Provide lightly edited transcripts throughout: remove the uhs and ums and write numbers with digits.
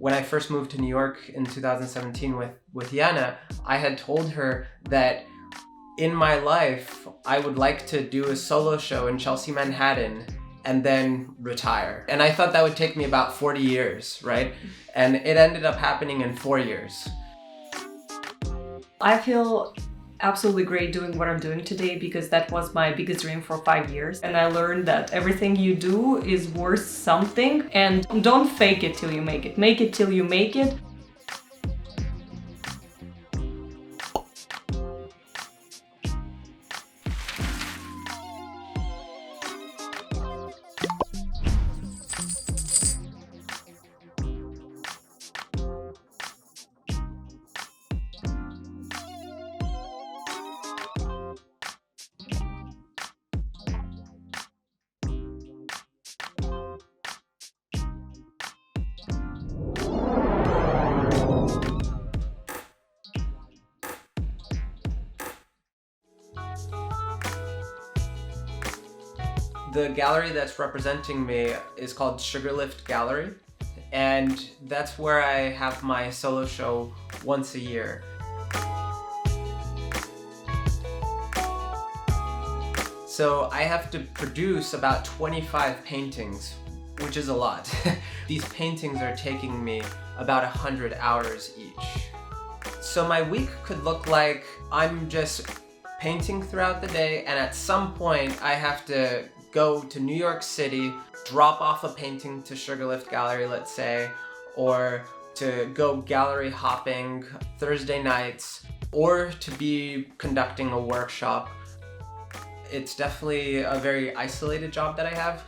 When I first moved to New York in 2017 with Yana, I had told her that in my life, I would like to do a solo show in Chelsea, Manhattan, and then retire. And I thought that would take me about 40 years, right? And it ended up happening in 4 years. I feel absolutely great doing what I'm doing today because that was my biggest dream for 5 years. And I learned that everything you do is worth something, and don't fake it till you make it. Make it till you make it. The gallery that's representing me is called Sugarlift Gallery, and that's where I have my solo show once a year. So I have to produce about 25 paintings, which is a lot. These paintings are taking me about 100 hours each. So my week could look like I'm just painting throughout the day, and at some point I have to go to New York City, drop off a painting to Sugarlift Gallery, let's say, or to go gallery hopping Thursday nights, or to be conducting a workshop. It's definitely a very isolated job that I have,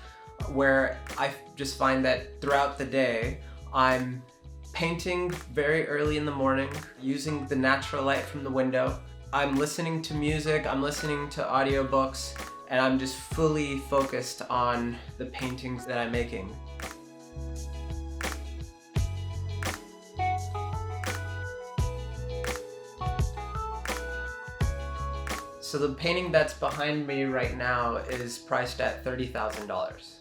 where I just find that throughout the day, I'm painting very early in the morning, using the natural light from the window. I'm listening to music, I'm listening to audiobooks, and I'm just fully focused on the paintings that I'm making. So the painting that's behind me right now is priced at $30,000.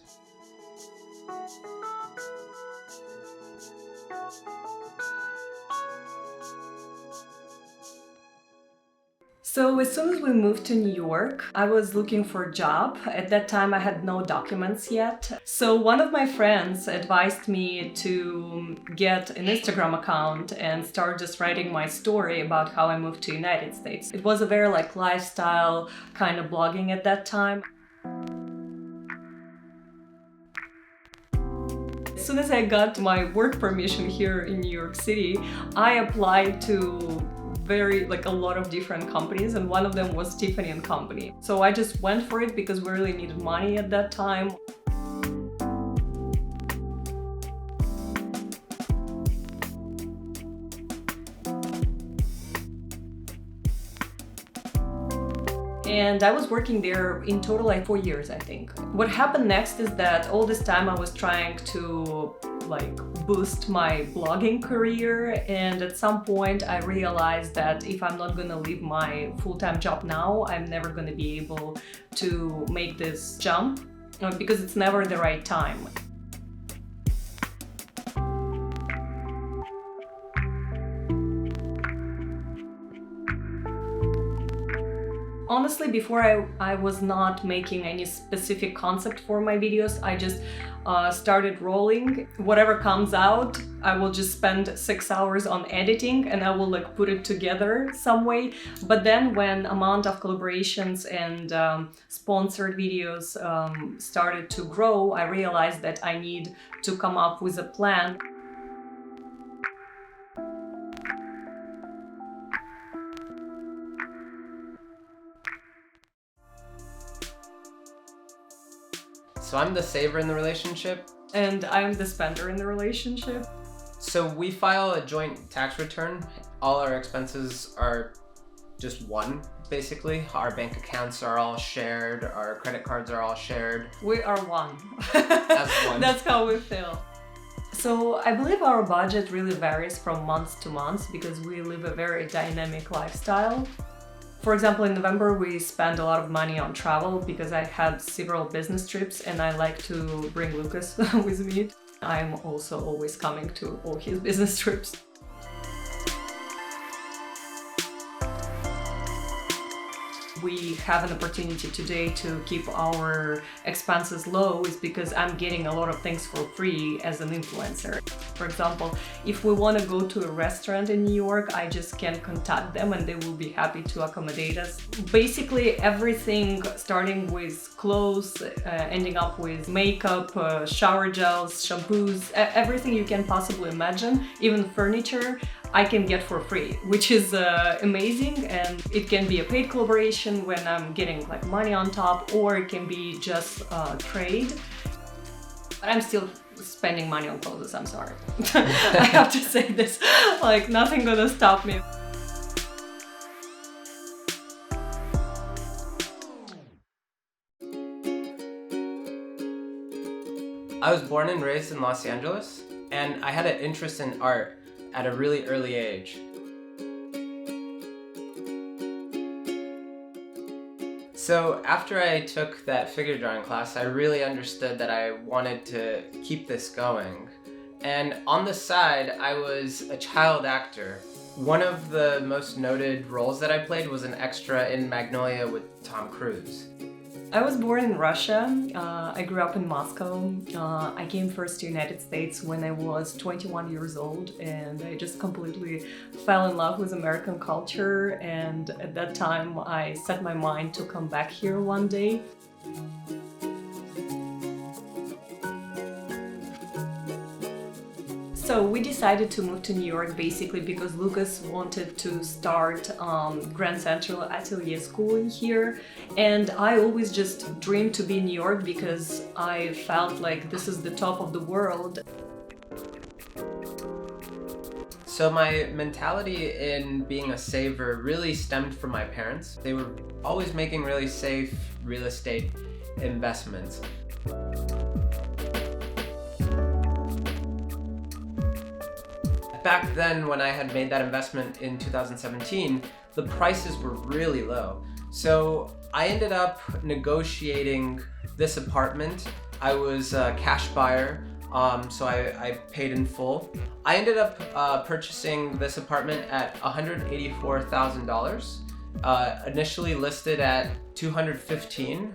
So as soon as we moved to New York, I was looking for a job. At that time, I had no documents yet. So one of my friends advised me to get an Instagram account and start just writing my story about how I moved to the United States. It was a very lifestyle kind of blogging at that time. As soon as I got my work permission here in New York City, I applied to a lot of different companies, and one of them was Tiffany & Company. So I just went for it because we really needed money at that time. And I was working there in total 4 years, I think. What happened next is that all this time I was trying to boost my blogging career, and at some point I realized that if I'm not gonna leave my full-time job now, I'm never gonna be able to make this jump because it's never the right time. Honestly, before I was not making any specific concept for my videos. I just started rolling. Whatever comes out, I will just spend 6 hours on editing and I will put it together some way. But then when amount of collaborations and sponsored videos started to grow, I realized that I need to come up with a plan. So I'm the saver in the relationship. And I'm the spender in the relationship. So we file a joint tax return. All our expenses are just one, basically. Our bank accounts are all shared. Our credit cards are all shared. We are one. As one. That's how we feel. So I believe our budget really varies from month to month because we live a very dynamic lifestyle. For example, in November, we spent a lot of money on travel because I had several business trips and I like to bring Lucas with me. I'm also always coming to all his business trips. We have an opportunity today to keep our expenses low is because I'm getting a lot of things for free as an influencer. For example, if we want to go to a restaurant in New York, I just can contact them and they will be happy to accommodate us. Basically everything, starting with clothes, ending up with makeup, shower gels, shampoos, everything you can possibly imagine, even furniture, I can get for free, which is amazing. And it can be a paid collaboration when I'm getting like money on top, or it can be just trade. But I'm still spending money on clothes, I'm sorry. I have to say this, like nothing gonna stop me. I was born and raised in Los Angeles, and I had an interest in art at a really early age. So after I took that figure drawing class, I really understood that I wanted to keep this going. And on the side, I was a child actor. One of the most noted roles that I played was an extra in Magnolia with Tom Cruise. I was born in Russia. I grew up in Moscow. I came first to United States when I was 21 years old, and I just completely fell in love with American culture. And at that time, I set my mind to come back here one day. So we decided to move to New York basically because Lucas wanted to start Grand Central Atelier School in here, and I always just dreamed to be in New York because I felt like this is the top of the world. So my mentality in being a saver really stemmed from my parents. They were always making really safe real estate investments. Back then, when I had made that investment in 2017, the prices were really low. So I ended up negotiating this apartment. I was a cash buyer, so I paid in full. I ended up purchasing this apartment at $184,000, initially listed at $215,000.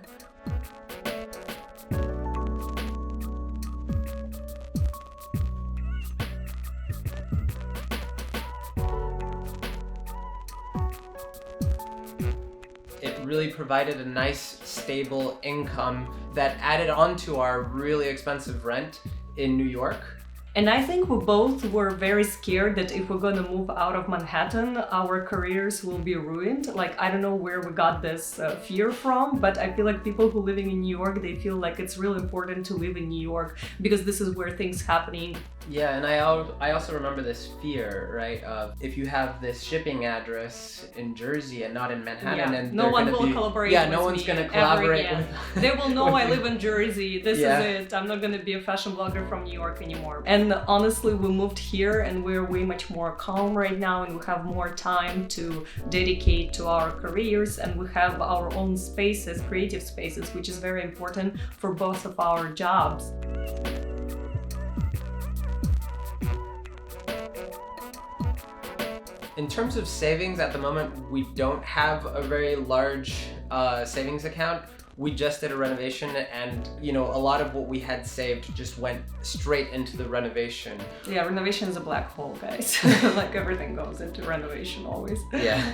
Really provided a nice stable income that added on to our really expensive rent in New York. And I think we both were very scared that if we're gonna move out of Manhattan, our careers will be ruined. Like, I don't know where we got this fear from, but I feel like people who living in New York, they feel like it's really important to live in New York because this is where things happening. Yeah, and I also remember this fear, right? Of if you have this shipping address in Jersey and not in Manhattan, and no one will collaborate. Yeah, no one's gonna collaborate with. They will know I live in Jersey. This is it. I'm not gonna be a fashion blogger from New York anymore. And honestly, we moved here and we're way much more calm right now, and we have more time to dedicate to our careers, and we have our own spaces, creative spaces, which is very important for both of our jobs. In terms of savings, at the moment, we don't have a very large savings account. We just did a renovation, and a lot of what we had saved just went straight into the renovation. Yeah, renovation is a black hole, guys. Like everything goes into renovation always. Yeah.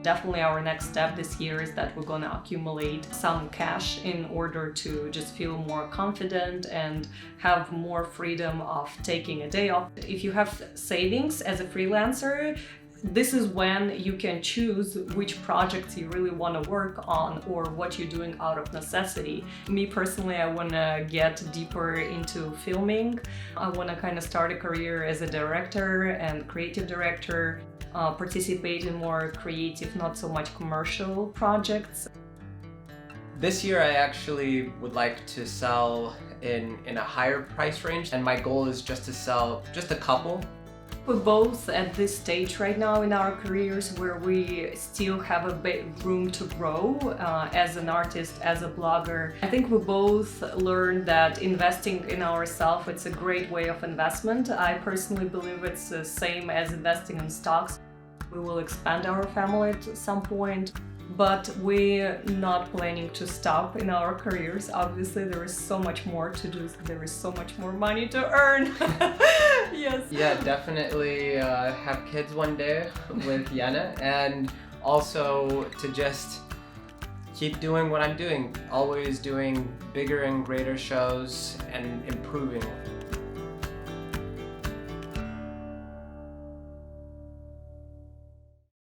Definitely our next step this year is that we're gonna accumulate some cash in order to just feel more confident and have more freedom of taking a day off. If you have savings as a freelancer, this is when you can choose which projects you really want to work on or what you're doing out of necessity. Me personally, I want to get deeper into filming. I want to kind of start a career as a director and creative director, participate in more creative, not so much commercial projects. This year I actually would like to sell in a higher price range, and my goal is just to sell just a couple We're both at this stage right now in our careers where we still have a big room to grow as an artist, as a blogger. I think we both learned that investing in ourselves, it's a great way of investment. I personally believe it's the same as investing in stocks. We will expand our family at some point, but we're not planning to stop in our careers. Obviously, there is so much more to do. There is so much more money to earn. Yes. Yeah, definitely have kids one day with Yana, and also to just keep doing what I'm doing, always doing bigger and greater shows and improving